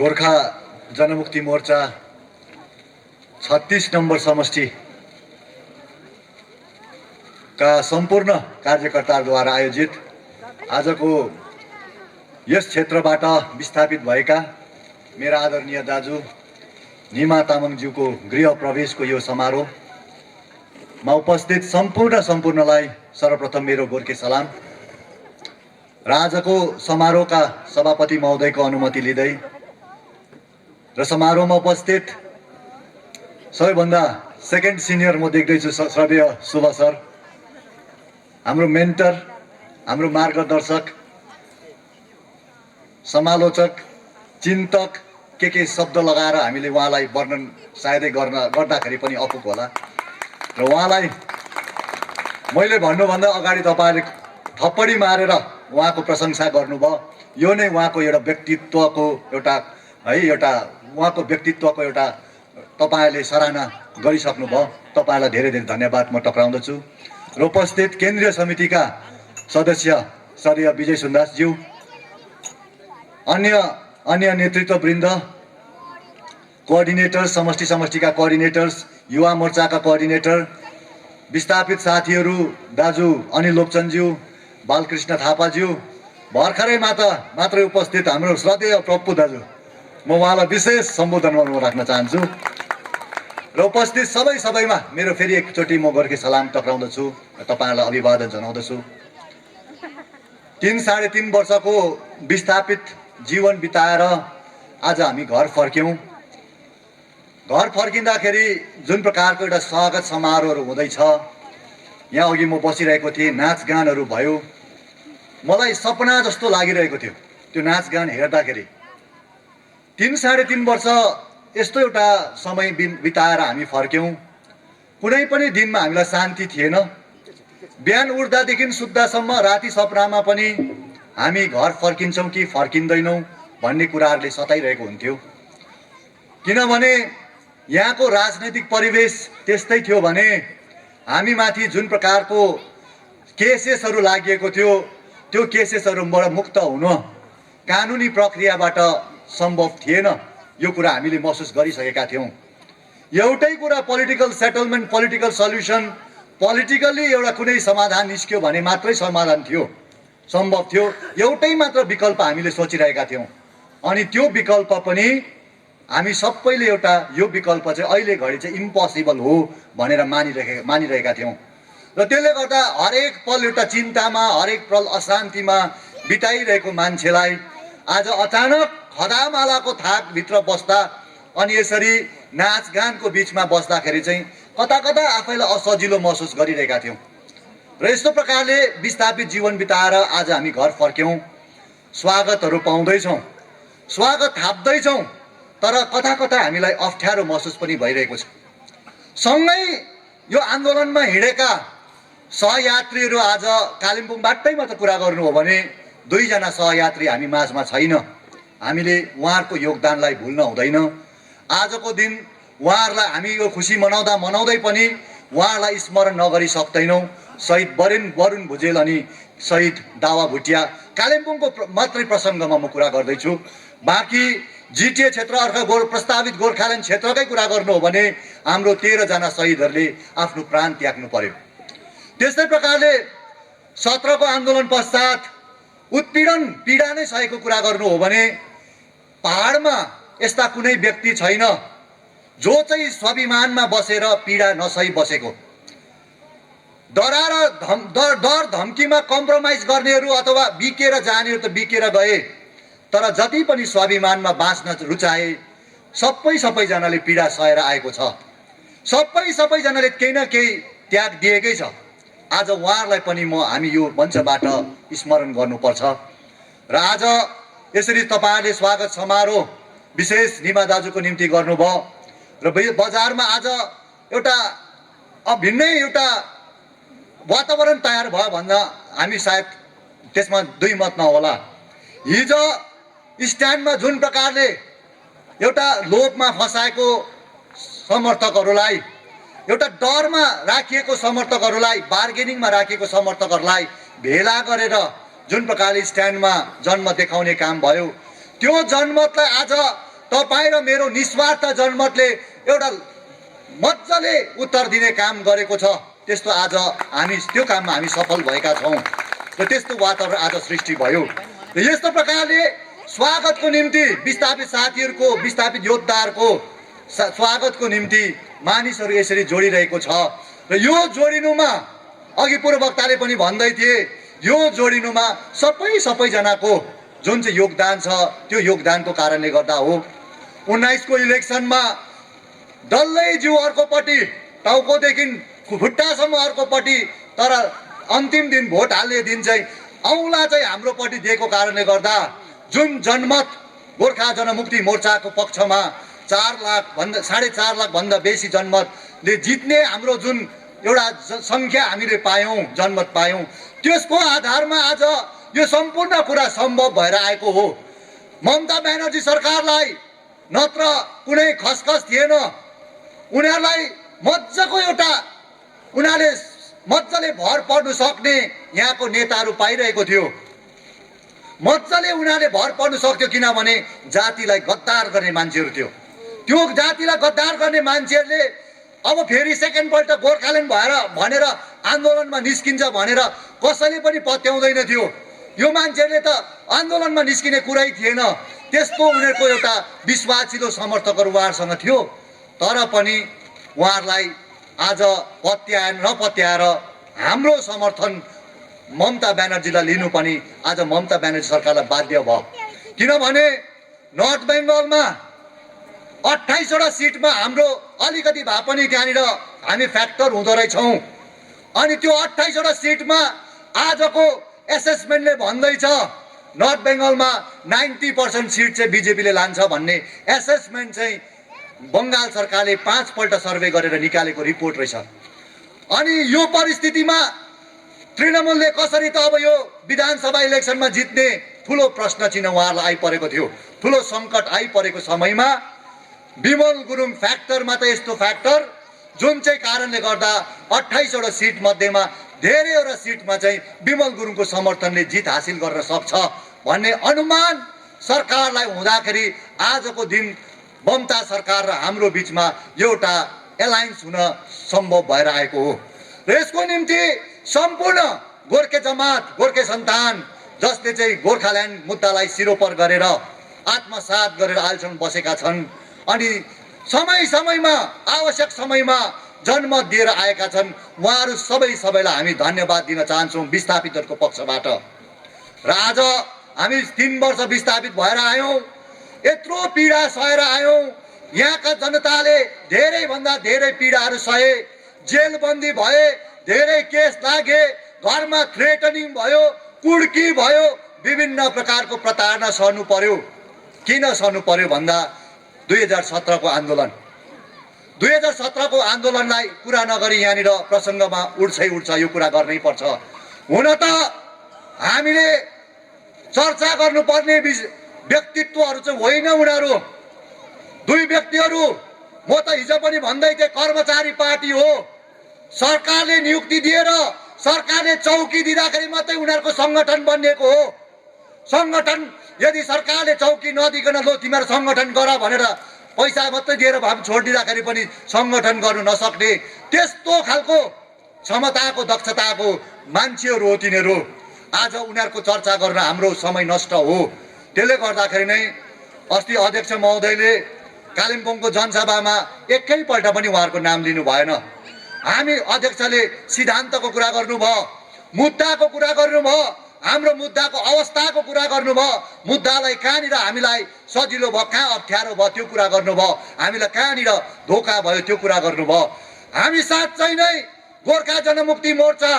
Gorkha Janmukti Morcha 36 number समष्टि का सम्पूर्ण कार्यकर्ताद्वारा आयोजित आजको यस क्षेत्रबाट विस्थापित भएका मेरा आदरणीय दाजु निमा तामाङज्यूको गृह प्रवेशको यो समारोहमा उपस्थित सम्पूर्णलाई सर्वप्रथम मेरो गोर्खे सलाम र आजको समारोहका सभापति महोदयको अनुमति लिँदै र समारोहमा उपस्थित सबैभन्दा सेकेन्ड सिनियर म देख्दैछु श्रद्धेय शुभ सर, हाम्रो मेन्टर, हाम्रो मार्गदर्शक, समालोचक, चिन्तक के शब्द लगाएर हामीले उहाँलाई वर्णन सायदै गर्दाखेरि पनि अपुग होला र उहाँलाई मैले भन्नुभन्दा अगाडि तपाईहरुले थप्पडी मारेर उहाँको प्रशंसा गर्नुभयो। यो नै उहाँको एउटा व्यक्तित्वको एउटा उहाँको व्यक्तित्वको एउटा तपाईहरुले सराहना गरिसक्नुभयो। तपाईहरुलाई धेरै धेरै धन्यवाद म टक्राउँदछु। र उपस्थित केन्द्रीय समितिका सदस्य श्रद्धेय विजय सुन्दासज्यू, अन्य नेतृत्ववृन्द, कोअर्डिनेटर्स, समष्टिका कोअर्डिनेटर्स, युवा मोर्चाका कोअर्डिनेटर, विस्थापित साथीहरू, दाजु अनिल लोकचनज्यू, बालकृष्ण थापाज्यू, भर्खरै मात्रै उपस्थित हाम्रो श्रद्धेय पप्पु दाजु, म उहाँलाई विशेष सम्बोधनमा राख्न चाहन्छु। र उपस्थित सबैमा मेरो फेरि एकचोटि म गोर्खे सलाम टक्राउँदछु, तपाईहरुलाई अभिवादन जनाउँदछु। 3-3.5 वर्षको विस्थापित जीवन बिताएर आज हामी घर फर्क्यौं। घर फर्किँदाखेरि जुन प्रकारको एउटा स्वागत समारोहहरू हुँदैछ, यहाँ अघि म बसिरहेको थिएँ, नाचगानहरू भयो, मलाई सपना जस्तो लागिरहेको थियो त्यो नाचगान हेर्दाखेरि। 3-3.5 वर्ष यस्तो एउटा समय बिताएर हामी फर्क्यौं। कुनै पनि दिनमा हामीलाई शान्ति थिएन। बिहान उठ्दादेखि सुत्दासम्म राति सपनामा पनि हामी घर फर्किन्छौँ कि फर्किँदैनौँ भन्ने कुराहरूले सताइरहेको हुन्थ्यो। किनभने यहाँको राजनैतिक परिवेश त्यस्तै थियो भने हामी माथि जुन प्रकारको केसेसहरू लागिएको थियो, त्यो केसेसहरूबाट मुक्त हुन कानुनी प्रक्रियाबाट सम्भव थिएन। यो कुरा हामीले महसुस गरिसकेका थियौँ। एउटै कुरा political settlement, political solution, politically एउटा कुनै समाधान निस्क्यो भने मात्रै समाधान थियो, सम्भव थियो। एउटै मात्र विकल्प हामीले सोचिरहेका थियौँ। अनि त्यो विकल्प पनि हामी सबैले एउटा यो विकल्प चाहिँ अहिले घडी चाहिँ इम्पोसिबल हो भनेर मानिरहेका थियौँ। र त्यसले गर्दा हरेक पल एउटा चिन्तामा, हरेक पल अशान्तिमा बिताइरहेको मान्छेलाई आज अचानक खदामालाको थाकभित्र बस्दा अनि यसरी नाचगानको बिचमा बस्दाखेरि चाहिँ कता आफैलाई असजिलो महसुस गरिरहेका थियौँ। र यस्तो प्रकारले विस्थापित जीवन बिताएर आज हामी घर फर्क्यौँ। स्वागतहरू पाउँदैछौँ, स्वागत थाप्दैछौँ, तर कता हामीलाई अप्ठ्यारो महसुस पनि भइरहेको छ। सँगै यो आन्दोलनमा हिँडेका सहयात्रीहरू आज कालिम्पोङबाटै मात्र कुरा गर्नु हो भने 2 जना सहयात्री हामी माझमा छैन। हामीले उहाँहरूको योगदानलाई भुल्न हुँदैन। आजको दिन उहाँहरूलाई हामी यो खुसी मनाउँदै पनि उहाँहरूलाई स्मरण नगरी सक्दैनौँ। शहीद वरुण भुजेल अनि शहीद दावा भुटिया कालिम्पोङको मात्रै प्रसङ्गमा म कुरा गर्दैछु। बाँकी जिटिए क्षेत्र अर्का प्रस्तावित गोर्खाल्यान्ड क्षेत्रकै कुरा गर्नु हो भने हाम्रो 13 जना शहीदहरूले आफ्नो प्राण त्याग्नु पर्यो। त्यस्तै प्रकारले 17 को आन्दोलन पश्चात उत्पीडन पीडा नै सहेको कुरा गर्नु हो भने पहाडमा यस्ता कुनै व्यक्ति छैन जो चाहिँ स्वाभिमानमा बसेर पीडा नसही बसेको। डर धम्कीमा कम्प्रोमाइज गर्नेहरू अथवा बिकेर जानेहरू त बिकेर गए, तर जति पनि स्वाभिमानमा बाँच्न रुचाए सबैजनाले पीडा सहेर आएको छ। सबैजनाले केही न केही त्याग दिएकै छ। आज उहाँहरूलाई पनि हामी यो मञ्चबाट स्मरण गर्नुपर्छ। र आज यसरी तपाईहरुले स्वागत समारोह विशेष निमा दाजुको निम्ति गर्नुभयो र बजारमा आज एउटा भिन्नै एउटा वातावरण तयार भयो भन्दा हामी सायद त्यसमा दुई मत नहोला। हिजो स्ट्यान्डमा जुन प्रकारले एउटा लोभमा फसाएको समर्थकहरूलाई, एउटा डरमा राखिएको समर्थकहरूलाई, बार्गेनिङमा राखिएको समर्थकहरूलाई भेला गरेर जुन प्रकारले स्ट्यान्डमा जन्म देखाउने काम भयो, त्यो जनमतलाई आज तपाईँ र मेरो निस्वार्थ जनमतले एउटा मजाले उत्तर दिने काम गरेको छ। त्यस्तो आज हामी त्यो काममा हामी सफल भएका छौँ र त्यस्तो वातावरण आज सृष्टि भयो। र यस्तो प्रकारले स्वागतको निम्ति विस्थापित साथीहरूको, विस्थापित योद्धाहरूको स्वागतको निम्ति मानिसहरू यसरी जोडिरहेको छ। र यो जोडिनुमा अघि पूर्ववक्ताले पनि भन्दै थिए, यो जोडिनुमा सबैजनाको जुन चाहिँ योगदान छ त्यो योगदानको कारणले गर्दा हो। 19 को इलेक्सनमा डल्लै जिउ अर्कोपट्टि, टाउकोदेखि खुट्टासम्म अर्कोपट्टि, तर अन्तिम दिन भोट हाल्ने दिन चाहिँ औँला चाहिँ हाम्रोपट्टि दिएको कारणले गर्दा जुन जनमत गोर्खा जनमुक्ति मोर्चाको पक्षमा 4.5 लाख भन्दा बेसी जनमतले जित्ने हाम्रो जुन एउटा सङ्ख्या हामीले पायौँ, जनमत पायौँ, त्यसको आधारमा आज यो सम्पूर्ण कुरा सम्भव भएर आएको हो। ममता ब्यानर्जी सरकारलाई नत्र कुनै खसखस थिएन, उनीहरूलाई उनीहरूले मजाले भर पर्नु सक्ने यहाँको नेताहरू पाइरहेको थियो। मजाले उनीहरूले भर पर्नु सक्थ्यो, किनभने जातिलाई गद्दार गर्ने मान्छेहरू थियो। त्यो जातिलाई गद्दार गर्ने मान्छेहरूले अब फेरि सेकेन्डपल्ट गोर्खाल्यान्ड भएर भनेर आन्दोलनमा निस्किन्छ भनेर कसैले पनि पत्याउँदैन थियो। यो मान्छेहरूले त आन्दोलनमा निस्किने कुरै थिएन। त्यस्तो उनीहरूको एउटा विश्वासिलो समर्थकहरू उहाँहरूसँग थियो। तर पनि उहाँहरूलाई आज नपत्याएर हाम्रो समर्थन ममता ब्यानर्जीलाई लिनु पनि आज ममता ब्यानर्जी सरकारलाई बाध्य भयो। किनभने नर्थ बेङ्गलमा 28 वटा सिटमा हाम्रो अलिकति भए पनि त्यहाँनिर हामी फ्याक्टर हुँदो रहेछौँ। अनि त्यो 28 वटा सिटमा आजको एसेसमेन्टले भन्दैछ नर्थ बेङ्गलमा 90% सिट चाहिँ बिजेपीले लान्छ भन्ने एसेसमेन्ट चाहिँ बङ्गाल सरकारले 5 पल्ट सर्वे गरेर निकालेको रिपोर्ट रहेछ। अनि यो परिस्थितिमा तृणमूलले कसरी त अब यो विधानसभा इलेक्सनमा जित्ने ठुलो प्रश्न चिन्ह उहाँहरूलाई आइपरेको थियो। ठुलो सङ्कट आइपरेको समयमा विमल गुरुङ फ्याक्टरमा त यस्तो फ्याक्टर जुन चाहिँ कारणले गर्दा 28 वटा सिट मध्येमा धेरैवटा सिटमा चाहिँ विमल गुरुङको समर्थनले जित हासिल गर्न सक्छ भन्ने अनुमान सरकारलाई हुँदाखेरि आजको दिन ममता सरकार र हाम्रो बिचमा एउटा एलायन्स हुन सम्भव भएर आएको हो। र यसको निम्ति सम्पूर्ण गोर्खे जमात, गोर्खे सन्तान जसले चाहिँ गोर्खाल्यान्ड मुद्दालाई सिरोपर गरेर आत्मसात गरेर अहिलेसम्म बसेका छन्, अनि समयमा आवश्यक समयमा जनमत दिएर आएका छन्, उहाँहरू सबैलाई हामी धन्यवाद दिन चाहन्छौँ विस्थापितहरूको पक्षबाट। र आज हामी 3 वर्ष विस्थापित भएर आयौँ, यत्रो पीडा सहेर आयौँ। यहाँका जनताले धेरैभन्दा धेरै पीडाहरू सहे, जेलबन्दी भए, धेरै केस लागे, घरमा थ्रेटनिङ भयो, कुड्की भयो, विभिन्न प्रकारको प्रताडना सहनु पर्यो। किन सहनु पर्यो भन्दा 2017 को आन्दोलन, 2017 को आन्दोलनलाई कुरा नगरी यहाँनिर प्रसङ्गमा उठ्छ यो कुरा गर्नै पर्छ। हुन त हामीले चर्चा गर्नुपर्ने व्यक्तित्वहरू चाहिँ होइन उनीहरू। 2 व्यक्तिहरू, म त हिजो पनि भन्दै थिएँ, कर्मचारी पार्टी हो। सरकारले नियुक्ति दिएर सरकारले चौकी दिँदाखेरि मात्रै उनीहरूको सङ्गठन बनिएको हो। सङ्गठन यदि सरकारले चौकी नदिकन लो तिमीहरू सङ्गठन गर भनेर पैसा मात्रै दिएर भए पनि छोडिदिँदाखेरि पनि सङ्गठन गर्नु नसक्ने त्यस्तो खालको क्षमताको, दक्षताको मान्छेहरू हो तिनीहरू। आज उनीहरूको चर्चा गर्न हाम्रो समय नष्ट हो। त्यसले गर्दाखेरि नै अस्ति अध्यक्ष महोदयले कालिम्पोङको जनसभामा एकैपल्ट पनि उहाँहरूको नाम लिनु भएन। हामी अध्यक्षले सिद्धान्तको कुरा गर्नुभयो, मुद्दाको कुरा गर्नुभयो, हाम्रो मुद्दाको अवस्थाको कुरा गर्नुभयो, मुद्दालाई कहाँनिर हामीलाई सजिलो भयो, कहाँ अप्ठ्यारो भयो त्यो कुरा गर्नुभयो, हामीलाई कहाँनिर धोका भयो त्यो कुरा गर्नुभयो। हामी साँच्चै नै गोर्खा जनमुक्ति मोर्चा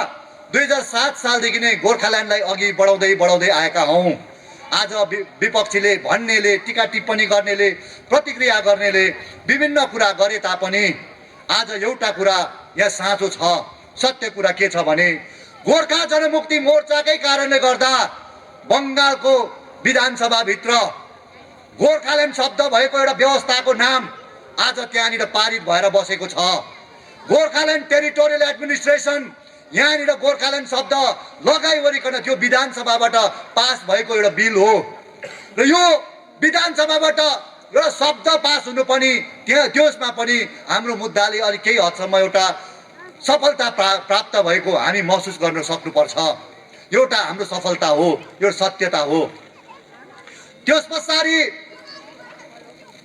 2007 सालदेखि नै गोर्खाल्यान्डलाई अघि बढाउँदै आएका हौँ। आज विपक्षीले भन्नेले, टिका टिप्पणी गर्नेले, प्रतिक्रिया गर्नेले विभिन्न कुरा गरे तापनि आज एउटा कुरा यहाँ साँचो छ। सत्य कुरा के छ भने गोर्खा जनमुक्ति मोर्चाकै कारणले गर्दा बङ्गालको विधानसभाभित्र गोर्खाल्यान्ड शब्द भएको एउटा व्यवस्थाको नाम आज त्यहाँनिर पारित भएर बसेको छ। गोर्खाल्यान्ड टेरिटोरियल एडमिनिस्ट्रेसन, यहाँनिर गोर्खाल्यान्ड शब्द लगाइवरिकन त्यो विधानसभाबाट पास भएको एउटा बिल हो। र यो विधानसभाबाट एउटा शब्द पास हुनु पनि त्यसमा पनि हाम्रो मुद्दाले अलिक केही हदसम्म एउटा सफलता प्राप्त भएको हामी महसुस गर्न सक्नुपर्छ। एउटा हाम्रो सफलता हो, यो सत्यता हो। त्यस पछाडि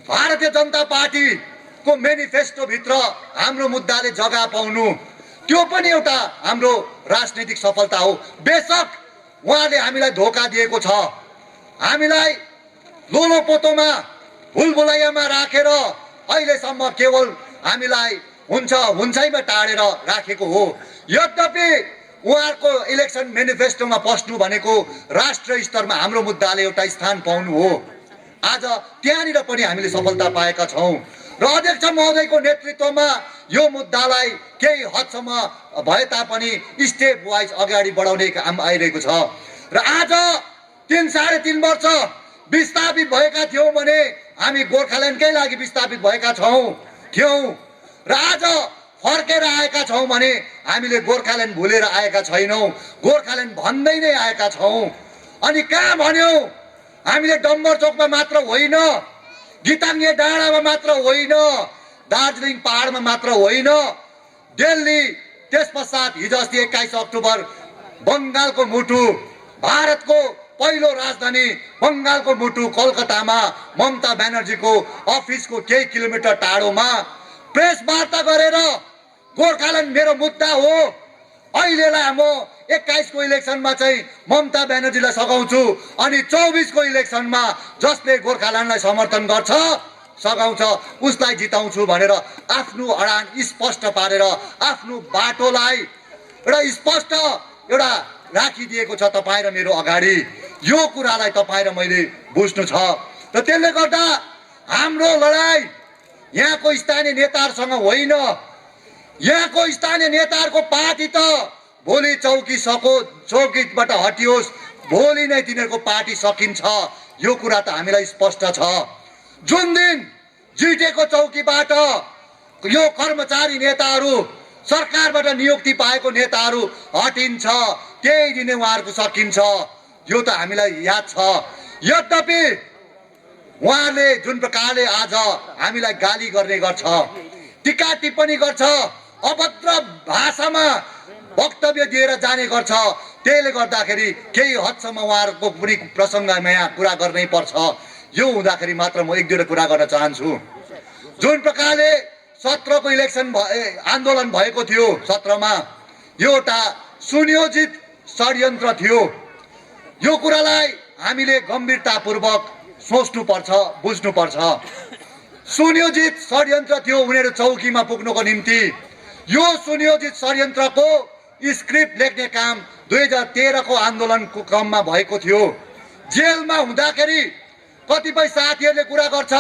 भारतीय जनता पार्टीको मेनिफेस्टोभित्र हाम्रो मुद्दाले जग्गा पाउनु त्यो पनि एउटा हाम्रो राजनीतिक सफलता हो। बेशक उहाँले हामीलाई धोका दिएको छ, हामीलाई लोलोपोतोमा भुलभुलैयामा राखेर अहिलेसम्म केवल हामीलाई हुन्छैमा टाढेर राखेको हो। यद्यपि उहाँको इलेक्सन मेनिफेस्टोमा पस्नु भनेको राष्ट्रिय स्तरमा हाम्रो मुद्दाले एउटा स्थान पाउनु हो। आज त्यहाँनिर पनि हामीले सफलता पाएका छौँ र अध्यक्ष महोदयको नेतृत्वमा यो मुद्दालाई केही हदसम्म भए तापनि स्टेप वाइज अगाडि बढाउने काम आइरहेको छ। र आज 3-3.5 वर्ष विस्थापित भएका थियौँ भने हामी गोर्खाल्यान्डकै लागि विस्थापित भएका थियौँ र आज फर्केर आएका छौँ भने हामीले गोर्खाल्यान्ड भुलेर आएका छैनौँ, गोर्खाल्यान्ड भन्दै नै आएका छौँ। अनि कहाँ भन्यौँ, हामीले डम्बरचोकमा मात्र होइन, गिताङ्गे डाँडामा मात्र होइन, दार्जिलिङ पहाडमा मात्र होइन, दिल्ली, त्यस पश्चात हिजो अस्ति 21 अक्टोबर बङ्गालको मुटु, भारतको पहिलो राजधानी बङ्गालको मुटु कलकत्तामा ममता ब्यानर्जीको अफिसको केही किलोमिटर टाढोमा प्रेस वार्ता गरेर गोर्खाल्यान्ड मेरो मुद्दा हो, अहिलेलाई म 21 को इलेक्सनमा चाहिँ ममता ब्यानर्जीलाई सघाउँछु अनि 24 को इलेक्सनमा जसले गोर्खाल्यान्डलाई समर्थन गर्छ सघाउँछ उसलाई जिताउँछु भनेर आफ्नो अडान स्पष्ट पारेर आफ्नो बाटोलाई एउटा स्पष्ट एउटा राखिदिएको छ तपाईँ र मेरो अगाडि। यो कुरालाई तपाईँ र मैले बुझ्नु छ र त्यसले गर्दा हाम्रो लडाई यहाँको स्थानीय नेताहरूसँग होइन, यहाँको स्थानीय नेताहरूको पार्टी त भोलि चौकीबाट हटियोस्, भोलि नै तिनीहरूको पार्टी सकिन्छ। यो कुरा त हामीलाई स्पष्ट छ। जुन दिन जिटेको चौकीबाट यो कर्मचारी नेताहरू, सरकारबाट नियुक्ति पाएको नेताहरू हटिन्छ, त्यही दिन उहाँहरूको सकिन्छ। यो त हामीलाई याद छ। यद्यपि उहाँले जुन प्रकारले आज हामीलाई गाली गर्ने गर्छ, टिका टिप्पणी गर्छ, अभद्र भाषामा वक्तव्य दिएर जाने गर्छ, त्यसले गर्दाखेरि केही हदसम्म उहाँहरूको पनि प्रसङ्गमा यहाँ कुरा गर्नै पर्छ। यो हुँदाखेरि मात्र म 1-2 कुरा गर्न चाहन्छु। जुन प्रकारले 17 को इलेक्सन आन्दोलन भएको थियो, 17 मा यो एउटा सुनियोजित षड्यन्त्र थियो। यो कुरालाई हामीले गम्भीरतापूर्वक सोच्नुपर्छ, बुझ्नुपर्छ। सुनियोजित षड्यन्त्र थियो उनीहरू चौकीमा पुग्नको निम्ति। यो सुनियोजित षड्यन्त्रको स्क्रिप्ट लेख्ने काम 2013 को आन्दोलनको क्रममा भएको थियो। जेलमा हुँदाखेरि कतिपय साथीहरूले कुरा गर्छ,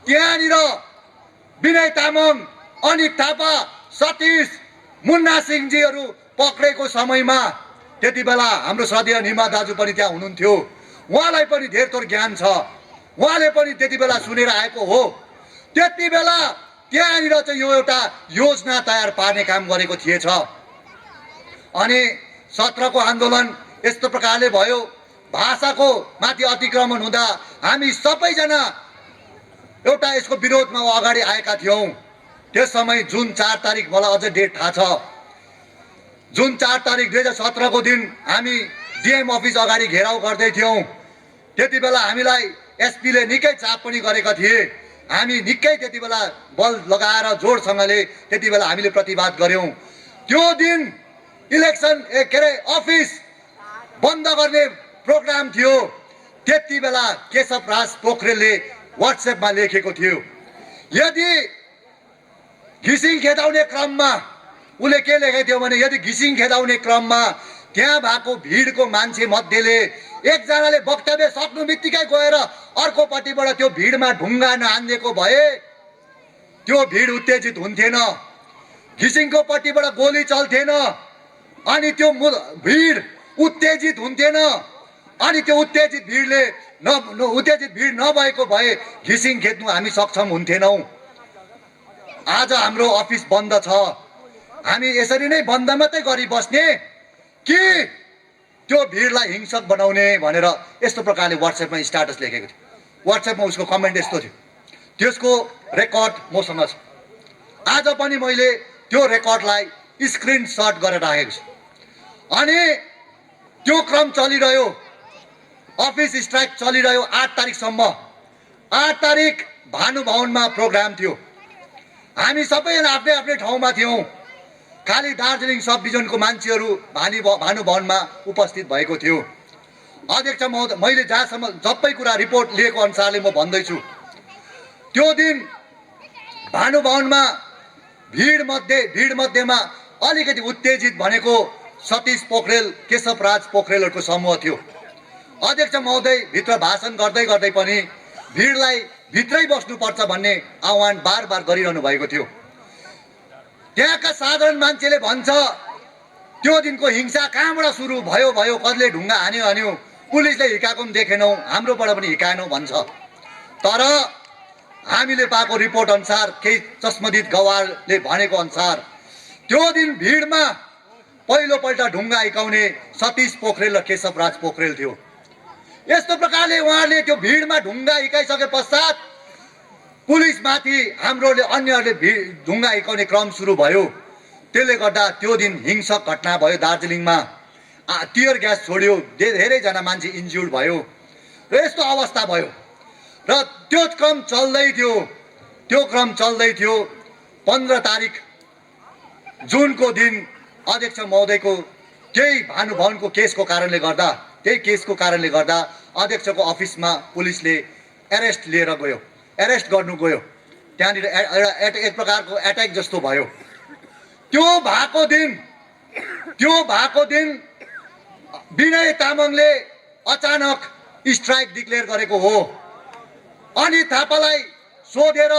त्यहाँनिर विनय तामाङ, अनित थापा, सतीश, मुन्ना सिंहजीहरू पक्रेको समयमा त्यति बेला हाम्रो श्रद्धेय निमा दाजु पनि त्यहाँ हुनुहुन्थ्यो। उहाँलाई पनि धेर थोर ज्ञान छ, उहाँले पनि त्यति बेला सुनेर आएको हो। त्यति बेला त्यहाँनिर चाहिँ यो एउटा योजना तयार पार्ने काम गरेको थिएछ। अनि 17 को आन्दोलन यस्तो प्रकारले भयो, भाषाको माथि अतिक्रमण हुँदा हामी सबैजना एउटा यसको विरोधमा अगाडि आएका थियौँ। त्यस समय जुन 4 तारिक, मलाई अझै डेट थाहा छ, जुन 4 तारिक 2017 को दिन हामी डिएम अफिस अगाडि घेराउ गर्दै थियौँ। त्यति बेला हामीलाई एसपीले निकै चाप पनि गरेका थिए। हामी निकै त्यति बेला बल लगाएर जोडसँगले त्यति बेला हामीले प्रतिवाद गर्यौँ। त्यो दिन इलेक्सन अफिस बन्द गर्ने प्रोग्राम थियो। त्यति बेला केशव राज पोखरेलले व्हाट्सएपमा लेखेको थियो, यदि घिसिङ खेदाउने क्रममा उसले के लेखेको थियो भने, यदि घिसिङ खेदाउने क्रममा त्यहाँ भएको भिडको मान्छे मध्येले एकजनाले वक्तव्य सक्नु बित्तिकै गएर अर्कोपट्टिबाट त्यो भिडमा ढुङ्गा नहानिदिएको भए त्यो भिड उत्तेजित हुन्थेन, घिसिङको पट्टिबाट गोली चल्थेन, अनि त्यो भिड उत्तेजित हुन्थेन। अनि त्यो उत्तेजित भिड नभएको भए घिसिङ खेद्नु हामी सक्षम हुन्थेनौँ। आज हाम्रो अफिस बन्द छ, हामी यसरी नै बन्द मात्रै गरी बस्ने कि त्यो भिडलाई हिंसक बनाउने भनेर यस्तो प्रकारले व्हाट्सएपमा स्ट्याटस लेखेको थियो। व्हाट्सएपमा उसको कमेन्ट यस्तो थियो, त्यसको रेकर्ड मसँग छ। आज पनि मैले त्यो रेकर्डलाई स्क्रिनशट गरेर राखेको छु। अनि त्यो क्रम चलिरह्यो, अफिस स्ट्राइक चलिरह्यो 8 तारिकसम्म। 8 तारिक भानुभवनमा प्रोग्राम थियो, हामी सबैजना आफ्नै आफ्नै ठाउँमा थियौँ। खाली दार्जिलिङ सब डिभिजनको मान्छेहरू भानुभवनमा उपस्थित भएको थियो। अध्यक्ष महोदय, मैले जहाँसम्म सबै कुरा रिपोर्ट लिएको अनुसारले म भन्दैछु, त्यो दिन भानुभवनमा भिडमध्येमा अलिकति उत्तेजित भनेको सतीश पोखरेल, केशवराज पोखरेलहरूको समूह थियो। अध्यक्ष महोदय भित्र भाषण गर्दै गर्दै पनि भिडलाई भित्रै बस्नुपर्छ भन्ने आह्वान बार गरिरहनु भएको थियो। त्यहाँका साधारण मान्छेले भन्छ त्यो दिनको हिंसा कहाँबाट सुरु भयो, कसले ढुङ्गा हान्यो, पुलिसले हिर्काएको पनि देखेनौँ, हाम्रोबाट पनि हिर्काएनौँ भन्छ। तर हामीले पाएको रिपोर्ट अनुसार, केही चस्मदित गवाहले भनेको अनुसार त्यो दिन भिडमा पहिलोपल्ट ढुङ्गा हिर्काउने सतीश पोखरेल र केशवराज पोखरेल थियो। यस्तो प्रकारले उहाँहरूले त्यो भिडमा ढुङ्गा हिर्काइसके पश्चात पुलिसमाथि हाम्रोले अन्यहरूले ढुङ्गा हिर्काउने क्रम सुरु भयो। त्यसले गर्दा त्यो दिन हिंसक घटना भयो। दार्जिलिङमा टियर ग्यास छोड्यो, धेरैजना मान्छे इन्ज्युर्ड भयो र यस्तो अवस्था भयो। र त्यो क्रम चल्दै थियो। 15 तारिक जुनको दिन अध्यक्ष महोदयको त्यही भानुभवनको केसको कारणले गर्दा अध्यक्षको अफिसमा पुलिसले एरेस्ट गर्नु गयो। त्यहाँनिर एक प्रकारको एट्याक जस्तो भयो। त्यो भएको दिन विनय तामाङले अचानक स्ट्राइक डिक्लेयर गरेको हो। अनि थापालाई सोधेर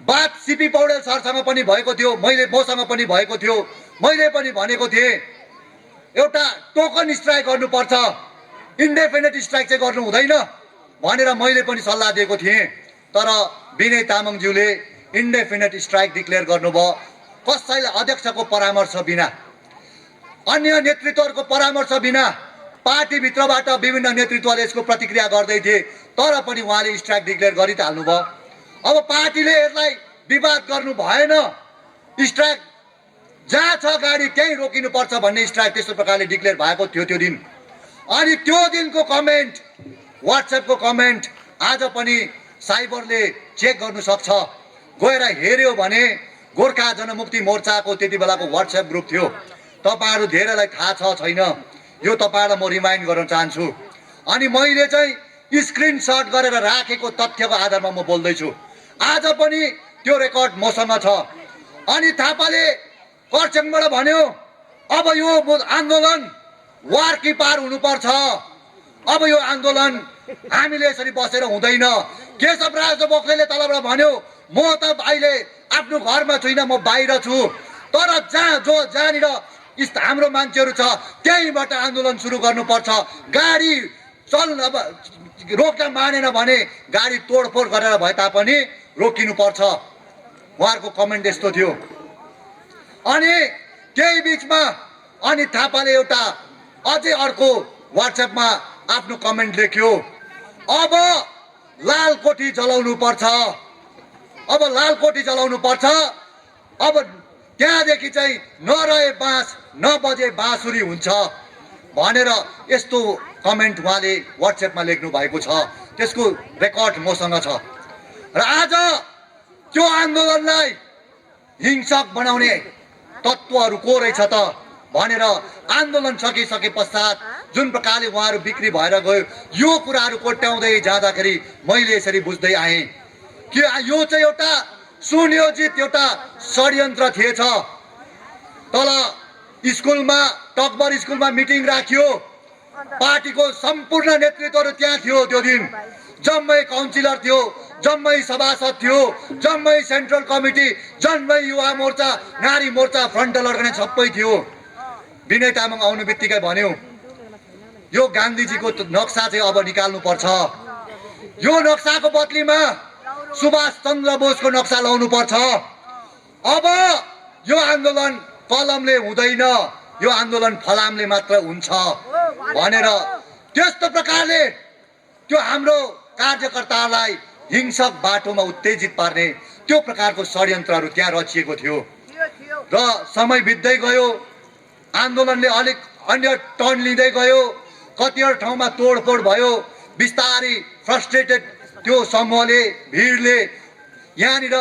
बात सीपी पौडेल सरसँग पनि भएको थियो, मसँग पनि भएको थियो। मैले पनि भनेको थिएँ एउटा टोकन स्ट्राइक गर्नुपर्छ, इन्डेफिनेट स्ट्राइक चाहिँ गर्नु हुँदैन भनेर मैले पनि सल्लाह दिएको थिएँ। तर विनय तामाङज्यूले इन्डेफिनेट स्ट्राइक डिक्लेयर गर्नुभयो, कसैलाई अध्यक्षको परामर्श बिना, अन्य नेतृत्वहरूको परामर्श बिना। पार्टीभित्रबाट विभिन्न नेतृत्वले यसको प्रतिक्रिया गर्दै थिए, तर पनि उहाँले स्ट्राइक डिक्लेयर गरि त हाल्नुभयो। अब पार्टीले यसलाई विवाद गर्नु भएन, स्ट्राइक जहाँ छ गाडी त्यहीँ रोकिनुपर्छ भन्ने स्ट्राइक त्यस्तो प्रकारले डिक्लेयर भएको थियो त्यो दिन। अनि त्यो दिनको कमेन्ट, वाट्सएपको कमेन्ट आज पनि साइबरले चेक गर्नु सक्छ। गएर हेऱ्यो भने गोर्खा जनमुक्ति मोर्चाको त्यति बेलाको वाट्सएप ग्रुप थियो। तपाईँहरू धेरैलाई थाहा छ छैन, यो तपाईँहरूलाई म रिमाइन्ड गर्न चाहन्छु। अनि मैले चाहिँ स्क्रिनशट गरेर राखेको तथ्यको आधारमा म बोल्दैछु। आज पनि त्यो रेकर्ड मसँग छ। अनि थापाले कर्चङबाट भन्यो अब यो आन्दोलन वार की पार हुनुपर्छ, अब यो आन्दोलन हामीले यसरी बसेर हुँदैन। केशवराज पोखरेलले तलबाट भन्यो म त अहिले आफ्नो घरमा छुइनँ, म बाहिर छु, तर जहाँनिर हाम्रो मान्छेहरू छ त्यहीँबाट आन्दोलन सुरु गर्नुपर्छ। गाडी अब रोक्न मानेन भने गाडी तोडफोड गरेर भए तापनि रोकिनुपर्छ। उहाँहरूको कमेन्ट यस्तो थियो। अनि त्यही बिचमा अनि थापाले एउटा अझै अर्को वाट्सएपमा आफ्नो कमेन्ट लेख्यो, अब लालकोठी जलाउनु पर्छ, अब त्यहाँदेखि चाहिँ नरहे बाँस नबजे बाँसुरी हुन्छ भनेर यस्तो कमेन्ट उहाँले वाट्सएपमा लेख्नु भएको छ। त्यसको रेकर्ड मसँग छ। र आज त्यो आन्दोलनलाई हिंसक बनाउने तत्त्वहरू को रहेछ त भनेर आन्दोलन सकिसके पश्चात जुन प्रकारले उहाँहरू बिक्री भएर गयो, यो कुराहरू कोट्याउँदै जाँदाखेरि मैले यसरी बुझ्दै आएँ कि यो चाहिँ एउटा सुनियोजित एउटा षड्यन्त्र थिएछ। तल स्कुलमा, टकबर स्कुलमा मिटिङ राखियो, पार्टीको सम्पूर्ण नेतृत्वहरू त्यहाँ थियो। त्यो दिन जम्मै काउन्सिलर थियो, जम्मै सभासद थियो, जम्मै सेन्ट्रल कमिटी, जम्मै युवा मोर्चा, नारी मोर्चा, फ्रन्टल अर्गनाइज सबै थियो। विनय तामाङ आउनु बित्तिकै भन्यो यो गान्धीजीको नक्सा चाहिँ अब निकाल्नुपर्छ, यो नक्साको बदलीमा सुभाष चन्द्र बोसको नक्सा लाउनु पर्छ। अब यो आन्दोलन कलमले हुँदैन, यो आन्दोलन फलामले मात्र हुन्छ भनेर त्यस्तो प्रकारले त्यो हाम्रो कार्यकर्तालाई हिंसक बाटोमा उत्तेजित पार्ने त्यो प्रकारको षड्यन्त्रहरू त्यहाँ रचिएको थियो र समय बित्दै गयो, आन्दोलनले अलिक अन्य टर्न लिँदै गयो, कतिवटा ठाउँमा तोडफोड भयो, बिस्तारै फ्रस्ट्रेटेड त्यो समूहले, भिडले यहाँनिर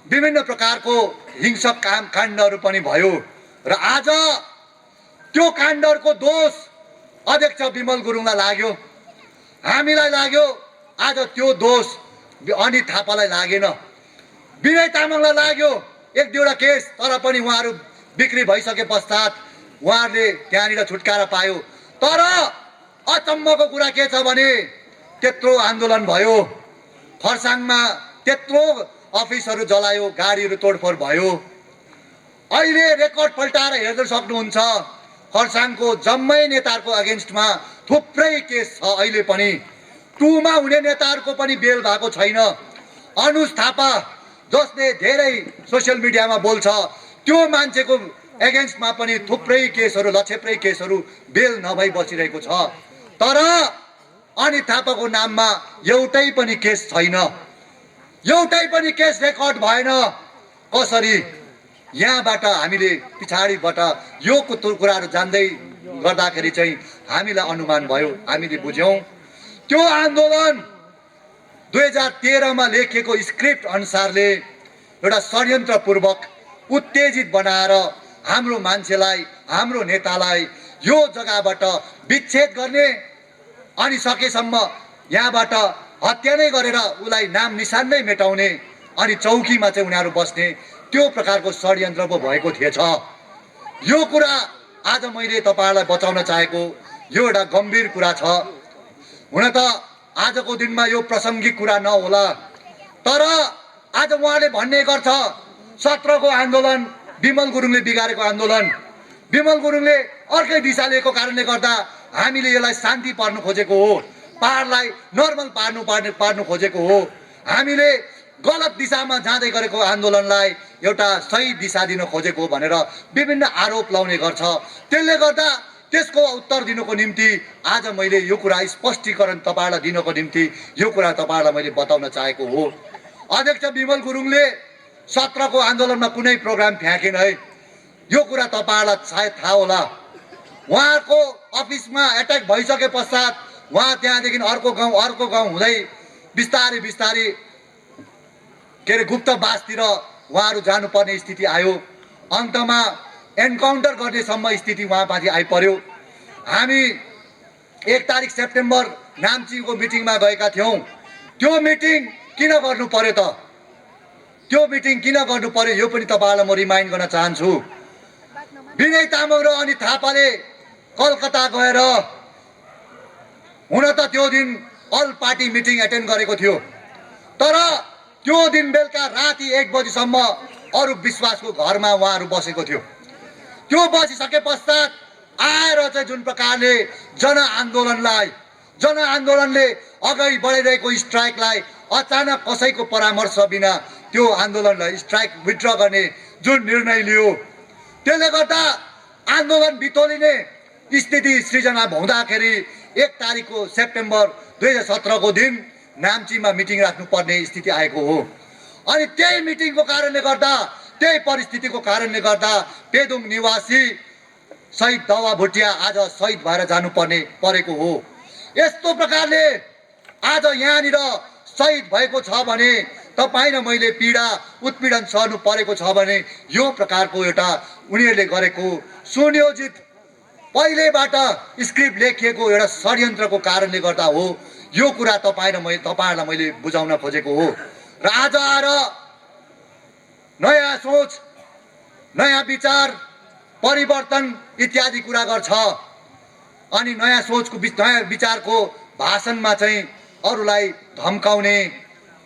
विभिन्न प्रकारको हिंसक काण्डहरू पनि भयो र आज त्यो काण्डहरूको दोष अध्यक्ष विमल गुरुङलाई लाग्यो, हामीलाई लाग्यो। आज त्यो दोष अनित थापालाई लागेन, विनय तामाङलाई लाग्यो एक दुईवटा केस, तर पनि उहाँहरू बिक्री भइसके पश्चात उहाँहरूले त्यहाँनिर छुटकारा पायो। तर अचम्मको कुरा के छ भने त्यत्रो आन्दोलन भयो, खरसाङमा त्यत्रो अफिसहरू जलायो, गाडीहरू तोडफोड भयो। अहिले रेकर्ड पल्टाएर हेर्न सक्नुहुन्छ, खरसाङको जम्मै नेताहरूको अगेन्स्टमा थुप्रै केस छ। अहिले पनि 2 मा हुने नेताहरूको पनि बेल भएको छैन। अनुज थापा जसले धेरै सोसियल मिडियामा बोल्छ, त्यो मान्छेको एगेन्स्टमा पनि थुप्रै केसहरू, लक्षेप्रै केसहरू बेल नभई बसिरहेको छ। तर अनित थापाको नाममा एउटै पनि केस छैन, एउटै पनि केस रेकर्ड भएन। कसरी? यहाँबाट हामीले पछाडिबाट यो कुराहरू जान्दै गर्दाखेरि चाहिँ हामीलाई अनुमान भयो, हामीले बुझ्यौँ त्यो आन्दोलन 2013 मा लेखिएको स्क्रिप्ट अनुसारले एउटा षड्यन्त्रपूर्वक उत्तेजित बनाएर हाम्रो मान्छेलाई, हाम्रो नेतालाई यो जग्गाबाट विच्छेद गर्ने अनि सकेसम्म यहाँबाट हत्या नै गरेर उसलाई नाम निशान नै मेटाउने अनि चौकीमा चाहिँ उनीहरू बस्ने त्यो प्रकारको षड्यन्त्र पो भएको थिएछ। यो कुरा आज मैले तपाईहरुलाई बचाउन चाहेको यो एउटा गम्भीर कुरा छ। हुन त आजको दिनमा यो प्रासंगिक कुरा नहोला, तर आज उहाँले भन्ने गर्छ 17 को आन्दोलन विमल गुरुङले बिगारेको आन्दोलन, विमल गुरुङले अर्कै दिशा लिएको कारणले गर्दा हामीले यसलाई शान्ति पार्नु खोजेको हो, पहाडलाई नर्मल पार्नु खोजेको हो। हामीले गलत दिशामा जाँदै गरेको आन्दोलनलाई एउटा सही दिशा दिन खोजेको भनेर विभिन्न आरोप लाउने गर्छ। त्यसले गर्दा त्यसको उत्तर दिनुको निम्ति आज मैले यो कुरा स्पष्टीकरण तपाईहरुलाई दिनको निम्ति यो कुरा तपाईहरुलाई मैले बताउन चाहेको हो। अध्यक्ष विमल गुरुङले 17 को आन्दोलनमा कुनै प्रोग्राम फ्याँकेन है, यो कुरा तपाईहरुलाई सायद थाहा होला। उहाँको अफिसमा एट्याक भइसके पश्चात उहाँ त्यहाँदेखि अर्को गाउँ हुँदै बिस्तारै बिस्तारै के अरे गुप्तवासतिर उहाँहरू जानुपर्ने स्थिति आयो। अन्तमा एन्काउन्टर गर्नेसम्म स्थिति उहाँमाथि आइपर्यो। हामी 1 तारिक सेप्टेम्बर नाम्चीको मिटिङमा गएका थियौँ। त्यो मिटिङ किन गर्नु पर्यो त? त्यो मिटिङ किन गर्नु पर्यो यो पनि तपाईहरुलाई म रिमाइन्ड गर्न चाहन्छु। विनय तामाङ र अनित थापाले कलकत्ता गएर हुन त त्यो दिन अल पार्टी मिटिङ एटेन्ड गरेको थियो, तर त्यो दिन बेलुका राति 1 बजीसम्म अरू विश्वासको घरमा उहाँहरू बसेको थियो। त्यो बसिसके पश्चात आएर चाहिँ जुन प्रकारले जनआन्दोलनले अगाडि बढाइरहेको स्ट्राइकलाई अचानक कसैको परामर्श बिना त्यो आन्दोलनलाई स्ट्राइक विथड्र गर्ने जुन निर्णय लियो, त्यसले गर्दा आन्दोलन बितोलिने स्थिति सृजना हुँदाखेरि 1 तारिकको सेप्टेम्बर 2017 को दिन नाम्चीमा मिटिङ राख्नुपर्ने स्थिति आएको हो। अनि त्यही मिटिङको कारणले गर्दा, त्यही परिस्थितिको कारणले गर्दा पेदुङ निवासी शहीद दवा भुटिया आज शहीद भएर जानुपर्ने परेको हो। यस्तो प्रकारले आज यहाँनिर शहीद भएको छ भने तपाईँ र मैले पीडा उत्पीडन सहनु परेको छ भने यो प्रकारको एउटा उनीहरूले गरेको सुनियोजित पहिलेबाट स्क्रिप्ट लेखिएको एउटा षड्यन्त्रको कारणले गर्दा हो। यो कुरा तपाईहरुलाई मैले बुझाउन खोजेको हो। र आज आएर नयाँ सोच, नयाँ विचार, परिवर्तन इत्यादि कुरा गर्छ अनि नयाँ सोचको नयाँ विचारको भाषणमा चाहिँ अरूलाई धम्काउने,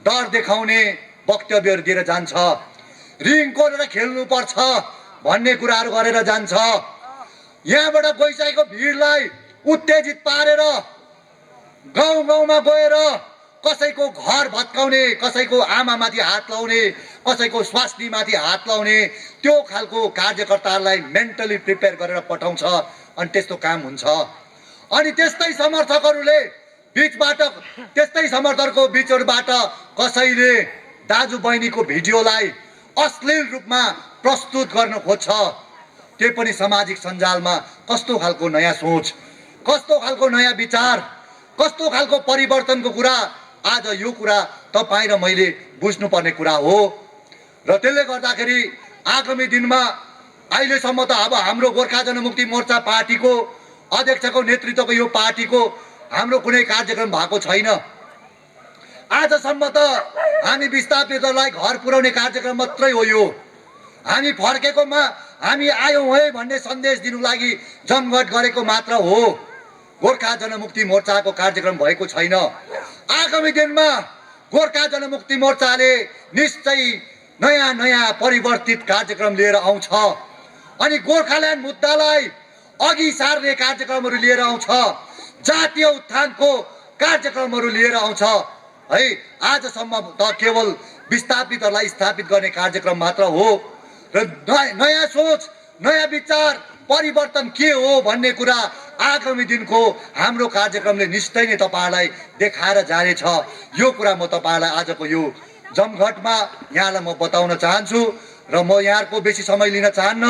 डर देखाउने वक्तव्यहरू दिएर जान्छ। रिङ कोरेर खेल्नुपर्छ भन्ने कुराहरू गरेर जान्छ। यहाँबाट गइसकेको भिडलाई उत्तेजित पारेर गाउँमा गएर कसैको घर भत्काउने, कसैको आमामाथि हात लाउने, कसैको स्वास्नीमाथि हात लाउने त्यो खालको कार्यकर्ताहरूलाई मेन्टली प्रिपेयर गरेर पठाउँछ अनि त्यस्तो काम हुन्छ। अनि त्यस्तै समर्थकहरूले बिचबाट त्यस्तै समर्थकको बिचबाट कसैले दाजु बहिनीको भिडियोलाई अश्लील रूपमा प्रस्तुत गर्न खोज्छ, त्यो पनि सामाजिक सञ्जालमा कस्तो खालको नयाँ सोच, कस्तो खालको नयाँ विचार, कस्तो खालको परिवर्तनको कुरा, आज यो कुरा तपाईँ र मैले बुझ्नुपर्ने कुरा हो। र त्यसले गर्दाखेरि आगामी दिनमा अहिलेसम्म त अब हाम्रो गोर्खा जनमुक्ति मोर्चा पार्टीको अध्यक्षको नेतृत्वको यो पार्टीको हाम्रो कुनै कार्यक्रम भएको छैन। आजसम्म त हामी विस्थापितहरूलाई घर पुर्याउने कार्यक्रम मात्रै हो यो। हामी फर्केकोमा हामी आयौँ है भन्ने सन्देश दिनु लागि जमघट गरेको मात्र हो। गोर्खा जनमुक्ति मोर्चाको कार्यक्रम भएको छैन। आगामी दिनमा गोर्खा जनमुक्ति मोर्चाले निश्चय नयाँ नयाँ परिवर्तित कार्यक्रम लिएर आउँछ अनि गोर्खाल्यान्ड मुद्दालाई अघि सार्ने कार्यक्रमहरू लिएर आउँछ, जातीय उत्थानको कार्यक्रमहरू लिएर आउँछ है। आजसम्म त केवल विस्थापितहरूलाई स्थापित गर्ने कार्यक्रम मात्र हो र नयाँ सोच, नयाँ विचार, परिवर्तन के हो भन्ने कुरा आगामी दिनको हाम्रो कार्यक्रमले निश्चय नै तपाईँहरूलाई देखाएर जानेछ। यो कुरा म तपाईँहरूलाई आजको यो जमघटमा यहाँलाई म बताउन चाहन्छु र म यहाँको बेसी समय लिन चाहन्न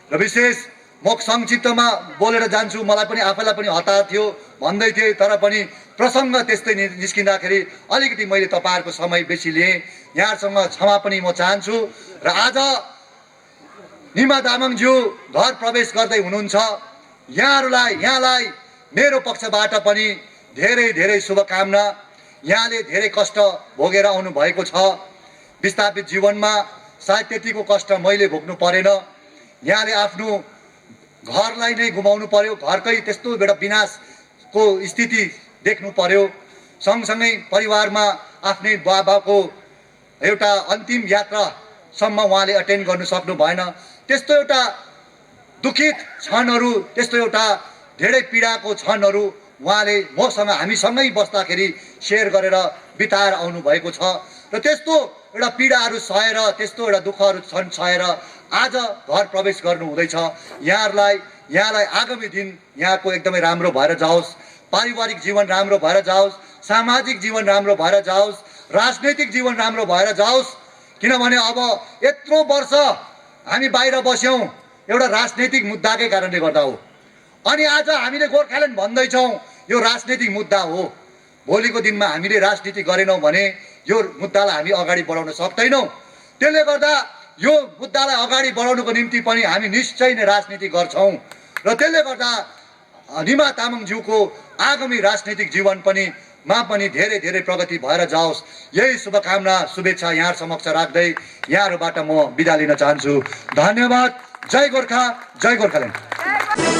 र विशेष म संक्षिप्तमा बोलेर जान्छु। मलाई पनि आफैलाई पनि हतार थियो भन्दै थिएँ, तर पनि प्रसङ्ग त्यस्तै निस्किँदाखेरि अलिकति मैले तपाईँहरूको समय बेसी लिएँ। यहाँसँग क्षमा पनि म चाहन्छु र आज निमा तामाङज्यू घर प्रवेश गर्दै हुनुहुन्छ। यहाँलाई मेरो पक्षबाट पनि धेरै धेरै शुभकामना। यहाँले धेरै कष्ट भोगेर आउनु भएको छ विस्थापित जीवनमा, सायद त्यतिको कष्ट मैले भोग्नु परेन। यहाँले आफ्नो घरलाई नै गुमाउनु पर्यो, घरकै त्यस्तो एउटा विनाशको स्थिति देख्नु पर्यो। सँगसँगै परिवारमा आफ्नै बाबाको एउटा अन्तिम यात्रासम्म उहाँले अटेन्ड गर्नु सक्नु भएन। त्यस्तो एउटा दुखित क्षणहरू, त्यस्तो एउटा धेरै पीडाको क्षणहरू उहाँले मसँग हामीसँगै बस्दाखेरि सेयर गरेर बिताएर आउनु भएको छ र त्यस्तो एउटा पीडाहरू सहेर, त्यस्तो एउटा दुःखहरू सहेर आज घर प्रवेश गर्नु हुँदैछ। यहाँलाई आगामी दिन यहाँको एकदमै राम्रो भएर जाओस्, पारिवारिक जीवन राम्रो भएर जाओस्, सामाजिक जीवन राम्रो भएर जाओस्, राजनैतिक जीवन राम्रो भएर जाओस्। किनभने अब यत्रो वर्ष हामी बाहिर बस्यौँ एउटा राजनैतिक मुद्दाकै कारणले गर्दा हो। अनि आज हामीले गोर्खाल्यान्ड भन्दैछौँ, यो राजनैतिक मुद्दा हो। भोलिको दिनमा हामीले राजनीति गरेनौँ भने यो मुद्दालाई हामी अगाडि बढाउन सक्दैनौँ। त्यसले गर्दा यो मुद्दालाई अगाडि बढाउनुको निम्ति पनि हामी निश्चय नै राजनीति गर्छौँ र त्यसले गर्दा निमा तामाङज्यूको आगामी राजनैतिक जीवन पनि धेरै धेरै प्रगति भएर जाओस्, यही शुभकामना शुभेच्छा यहाँ समक्ष राख्दै यहाँहरूबाट म बिदा लिन चाहन्छु। धन्यवाद। जय गोर्खा, जय गोर्खाल्यान्ड।